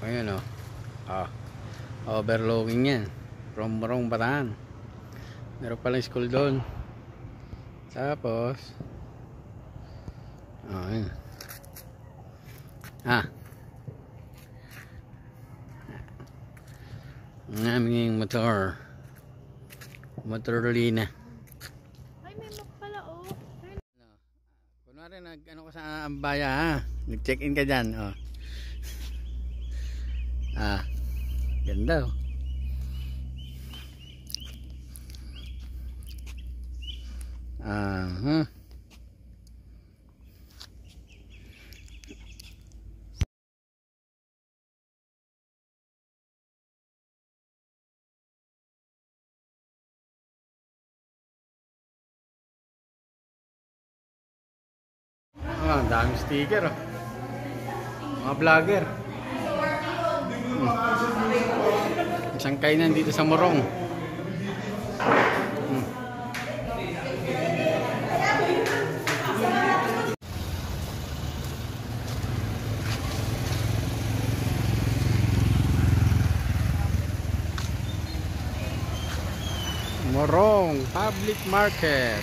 Ayan o. Overlooking yan. From Morong, Bataan. Meron palang school doon. Tapos ayan. Ang aming motorolina. Ay, may map pala, oh. Kunwari ano ka sa Ambaya, ha? Nag-check-in ka dyan, ganda, oh. Ang daming sticker, oh. Mga vlogger. Isang kainan dito sa Morong. Morong Public Market.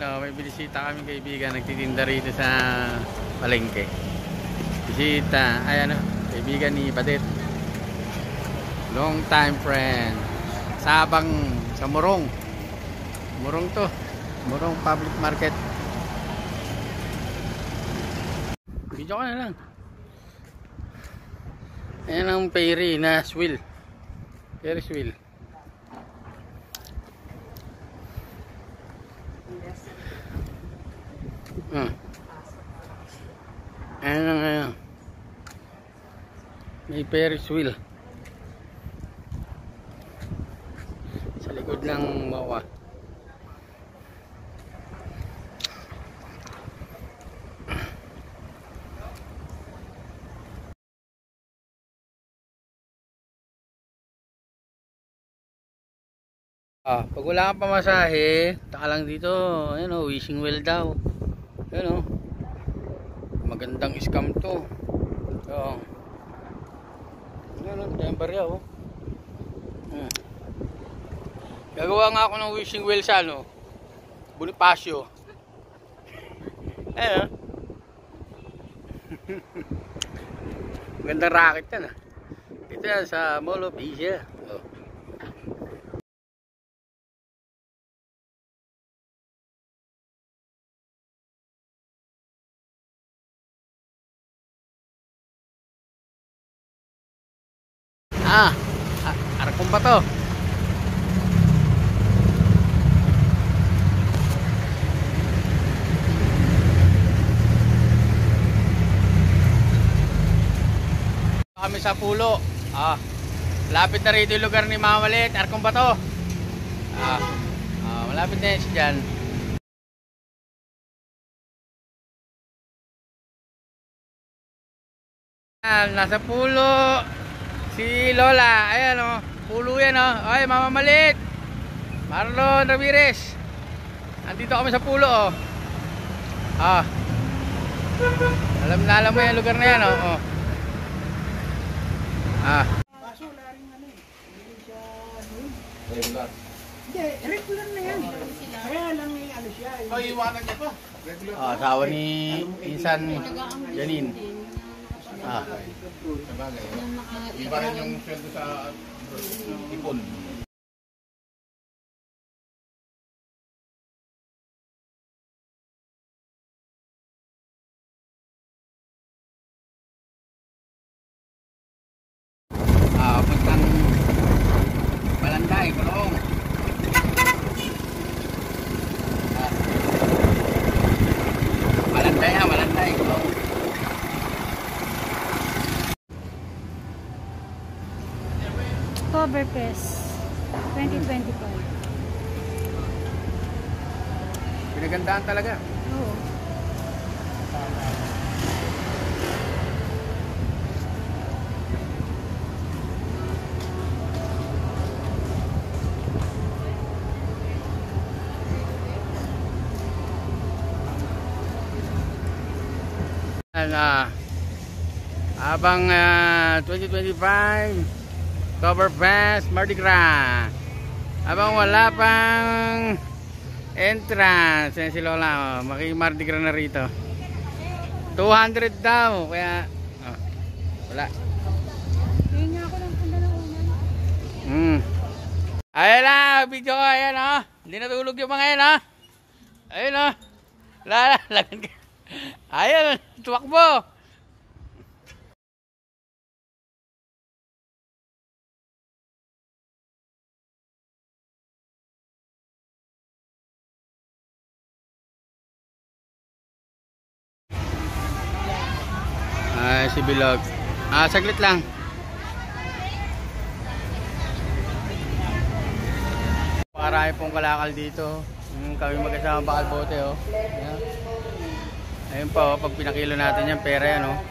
May binisita kami kaibigan, nagtitinda rito sa palengke. Bisita, kaibigan ni Badet. Long time friend. Sabang sa Morong. Morong to. Morong Public Market. Video ka na lang. Ayan ang ferry na wheel. Ferris wheel. Ayan. May Ferris wheel. Sa likod ng mawa. Pag wala kang pamasahe, taka lang dito. Ayan o, wishing well daw. Ayan o. Magandang scam to. Ayan o, tayong barya o. Gagawa nga ako ng wishing well sa Bonifacio. Ayan o. Magandang racket yan ah. Ito yan sa Mall of Asia. Arakong ba to? Kami sa Pulo. Malapit na rito yung lugar ni Mama Malit. Arakong ba to? Malapit na yan dyan. Nasa Pulo si Lola. Ayan o, Pulo yan o. Ay, Mama Malit, Marlon Ramirez. Andito kami sa Pulo o. Alam mo yung lugar na yan o. Kaso wala rin hindi siya regular. Hindi, regular na yan. Kaya lang siya. Iwanan niya pa. Regular. Asawa ni Insan Janine. Sabagay. Iba rin yung sweldo sa ipon. Puntang Balanday, Kulong. Balanday, Kulong. Oktoberfest 2025. Pinagandaan talaga. Oo. Habang 2025 Cover Fest Mardi Gras. Habang wala pang entrance. Yan si Lola, maki-Mardi Gras na rito. 200 daw. Kaya wala. Hinga ako ng punda ng unan. Ayan na, video ko. Ayan o. Hindi natulog yung mga yan o. Ayan o. Lagan ka. Ayan, tuwakbo. Ay, si Bilog. Saglit lang. Marami pong kalakal dito. Kami mag-asama bakal bote oh. Ayan. Ayun pa oh, pag pinakilo natin yan, pera yan oh.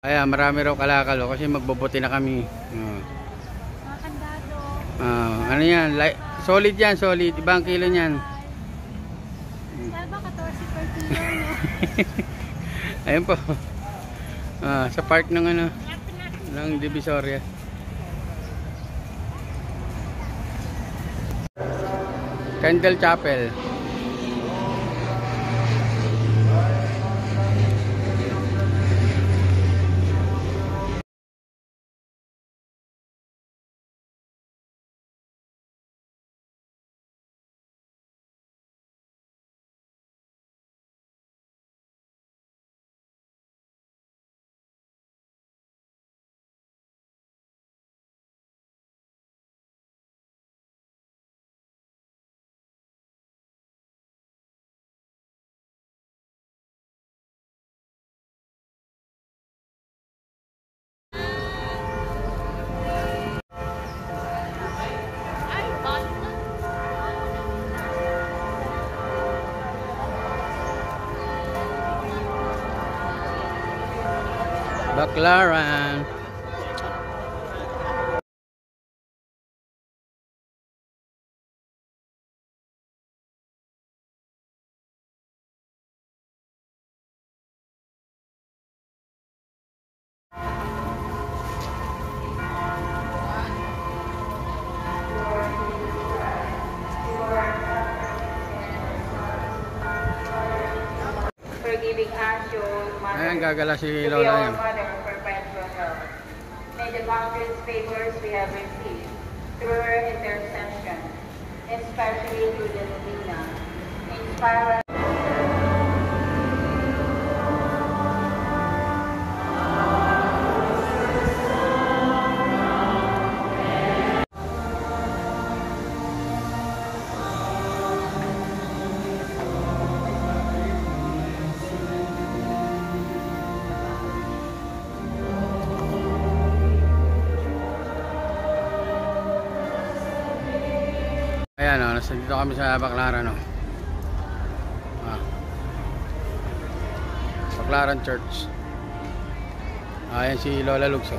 Ayan, marami raw kalakal oh, kasi magbobote na kami. Mga kandado. Ano yan? Solid yan, solid. Ibang kilo niyan. Saan ba 14 per kilo, no? Ayun po. Sa park ng ano, ng Divisoria. Candle Chapel. Baclaran. Forgiving us, your mother, Ayan, gagala si to be Lola our yan. mother of perpetual health. May the boundless favors we have received through her intercession, especially through the Novena, inspire us. Ayan o, nasa dito kami sa Baclaran o. Baclaran Church. Ayan si Lola Lugso.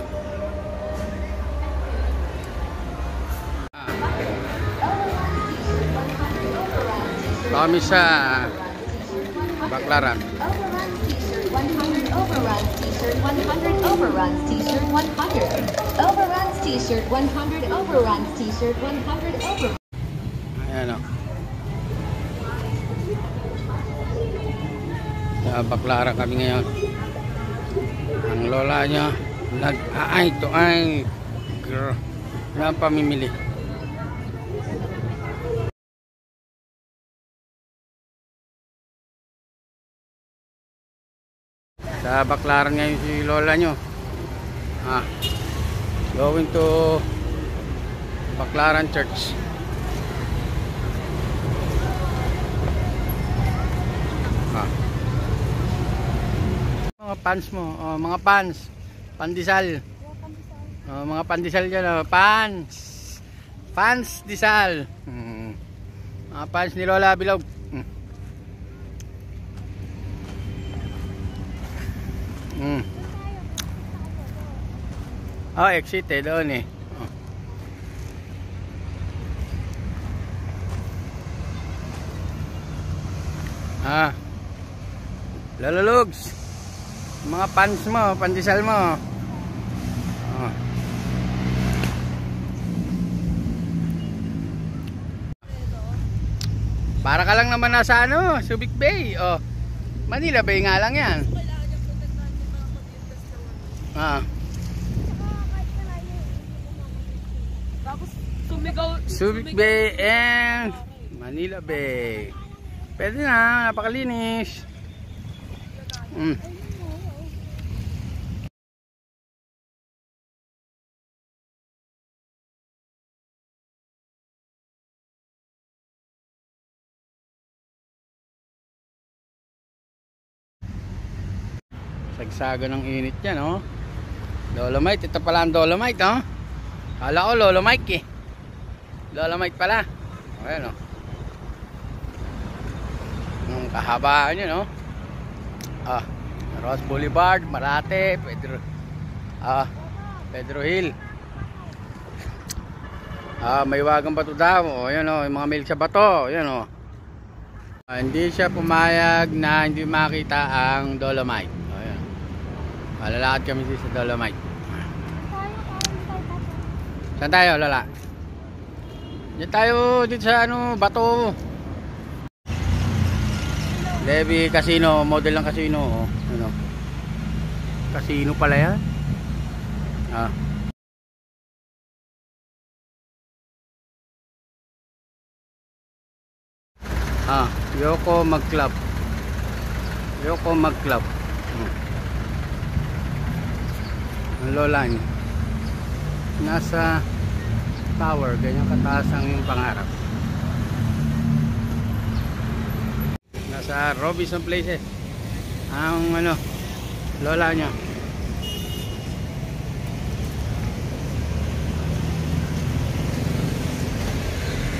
Kami sa Baclaran. Overruns t-shirt 100 overruns t-shirt 100 overruns t-shirt 100 overruns t-shirt 100 overruns. Ayan o. Sa Baclaran kami ngayon. Ang lola niya nag-aay to ay na pamimili. Sa Baclaran ngayon si lola nyo. Going to Baclaran Church. Mga pants mo, mga pants, pandesal. Mga pandesal dyan, pants disal. Mga pants ni Lola Bilog. Exit doon eh. Lolo Lugs. Mga pants mo, pandesal mo. Oh. Para ka lang naman nasa ano, Subic Bay. Oh. Manila Bay nga lang yan. Ah. Subic Bay and Manila Bay. Pwede na, napakalinis. Sagsaga ng init yan, oh. Dolomite, ito pala ang Dolomite, oh. Kala ko Lolomite eh. Dolomite pala. Ayan, oh. Ang kahabaan yun, oh. Ross Boulevard, Marate, Pedro Hill. May wagang bato daw, oh. Ayan, oh, yung mga mail sa bato. Ayan, oh. Hindi siya pumayag na hindi makita ang Dolomite. Ayan. Malalakad kami dito sa Dolomite. Saan tayo, Lola? Diyan tayo dito sa ano, bato. Levy Casino, model ng casino, oh. Ano? Casino pala yan. Yoko Mag-Club. Yoko Mag-Club. Ang lola niya. Nasa tower, ganyan kataas ang yung pangarap. Nasa Robinson Place ang ano, lola niya.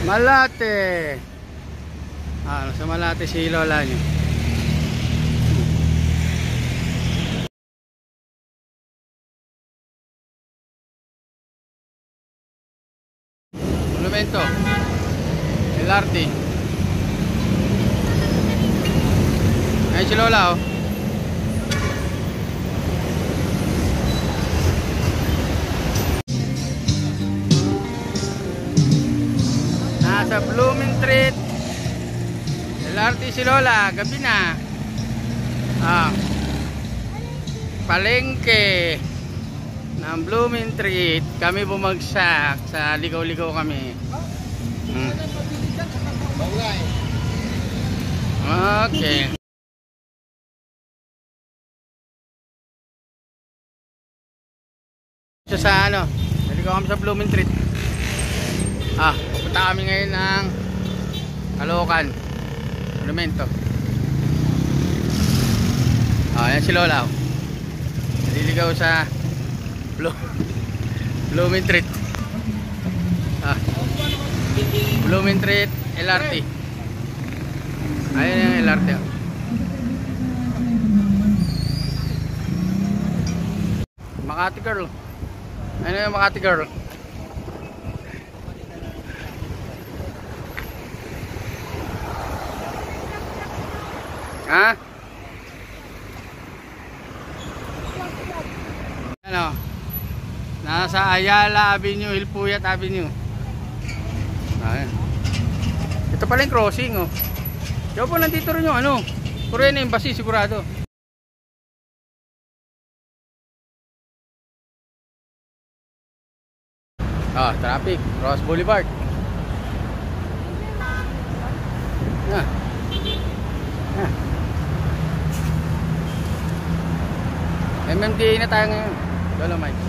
Malate. Nasa Malate si lola niya. Monumento LRT. Ayun si lola, oh. Nasa Blooming Street LRT si lola, gabi na. Palengke ng Blooming Street. Kami bumagsak sa ligaw-ligaw kami. Okay. Sa ano, naligaw kami sa Blooming Street. Pupunta kami ngayon ng Caloocan Monumento. Yan si lola, oh. Naliligaw sa Blooming Street. Blooming Street LRT. Ayun yung LRT, oh. Makati Girl. Ano yung Makati Girl? Ano? Nasa Ayala Avenue, Hilpuyat Avenue. Ayan. Ito pala yung crossing, oh. Diyan po nandito rin yung ano, Korean Embassy sigurado. Traffic, Ross Boulevard. MMDA na tayo ngayon. Dolomite.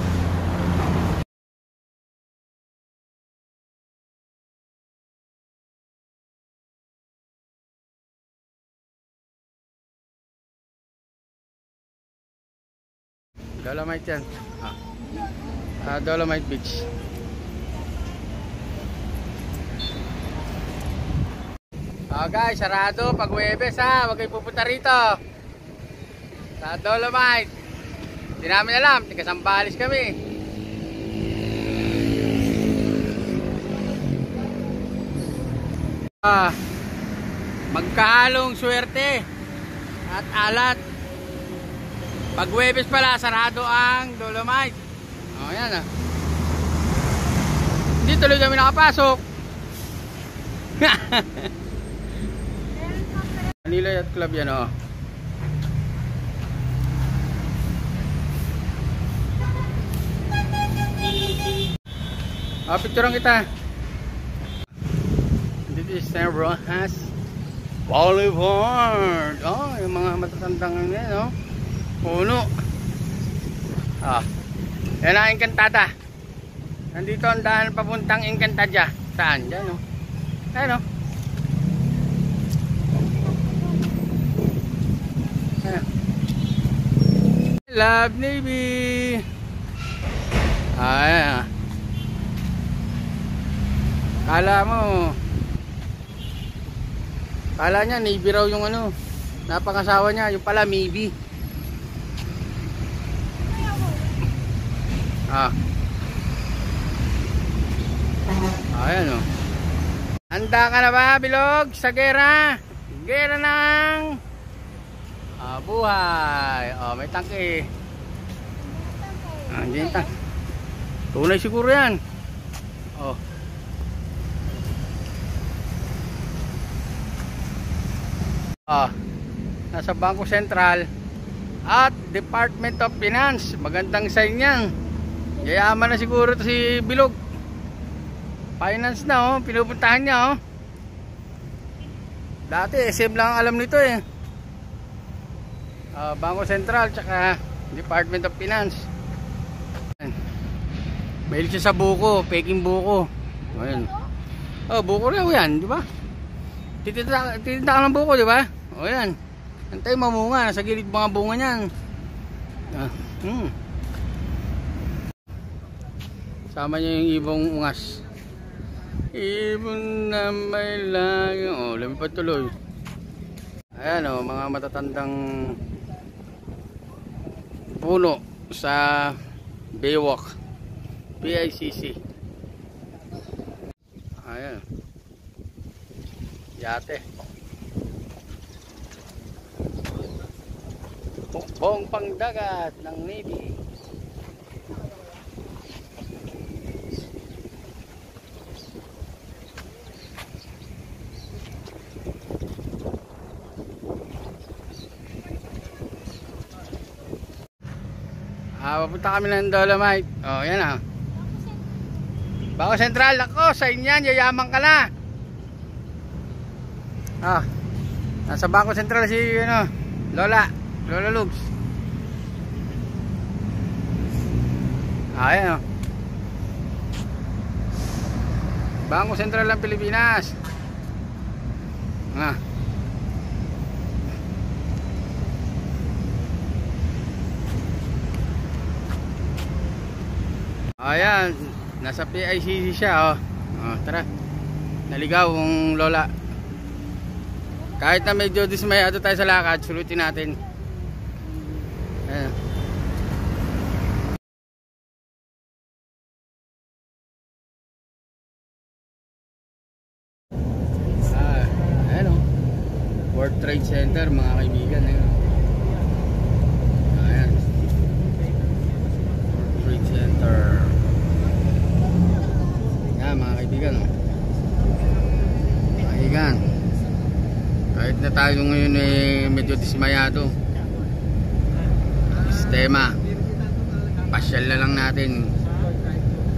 Dolomite yan. Dolomite Beach. Guys, sarado pag Huwebes, ha. Huwag kayo pupunta rito sa Dolomite. Hindi namin alam, tiga Sambales kami. Magkahalong swerte at alat. Pag Huwebes pala, sarado ang Dolomite. O, yan ah. Hindi tuloy kami nakapasok. Manila Yacht Club yan o. Picturean kita. This is San Rojas Boulevard. Oh, yung mga matatandang yan, no? Puno. Yan ang Encantada. Nandito ang daan papuntang Encantada. Saan? Diyan, no? Ayan, no? Ayan. Love Navy. Ayan. Kala niya Navy raw yung ano, napangasawa niya, yung pala maybe. Ayan o. Handa ka na ba, Bilog? Sa gera? Gera ng buhay. May tangke. Andiyan yung tangke. Tunay siguro yan. Nasa Bangko Sentral at Department of Finance. Magandang sign yan. Yayaman na siguro to si Bilog. Finance na pinupuntahan niya Dati SM lang alam nito eh. Bangko Sentral tsaka Department of Finance. Mahilig siya sa buko, peking buko. Ayun. Buko raw yan, di ba? Titinda ka ng buko, di ba? Yan. Antay mamunga, sa gilid mga bunga niyan. Sama niya yung ibong ungas. Ibon na may layo. Lumipad tuloy. Ayan mga matatandang puno sa Baywalk PICC. Ayan. Yate. Pukbong pangdagat ng Navy. Papunta kami ng Dolomite. Yan Bangko Sentral. Ako, sa inyan, yayaman ka na. Nasa Bangko Sentral si Lola Lugs. Ayan Bangko Sentral ng Pilipinas. Ayan, nasa PICC siya tara. Naligaw ang Lola. Kahit na medyo dismayado tayo sa lakad, sulutin natin. Ayan. Ayan World Trade Center mga kaibigan. Ayan. World Trade Center. Ayan mga kaibigan. Kaibigan. Kahit na tayo ngayon medyo dismayado. Sistema. Pasyal na lang natin.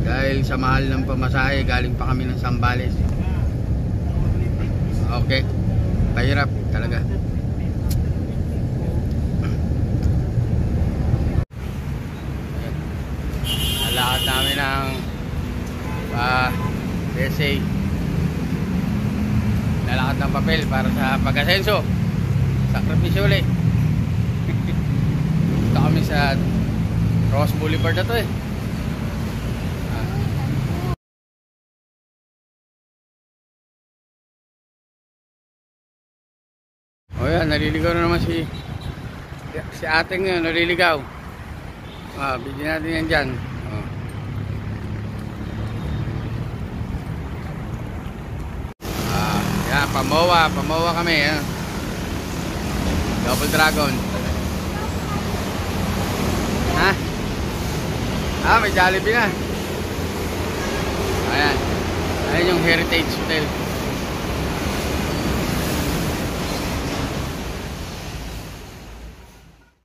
Dahil sa mahal ng pamasahe, galing pa kami ng Zambales. Okay. Mahirap talaga. Nalakad namin ng SA. Nalakad ng papel para sa pag-asenso. Sakripisyo ulit. Dito kami sa Ross Boulevard na to Yan, naliligaw na naman si ating naliligaw. Bigyan natin yan dyan. Yan, pamowa kami. Double Dragon. Ha? May Jollibee na. Ayan. Ayan yung Heritage Hotel.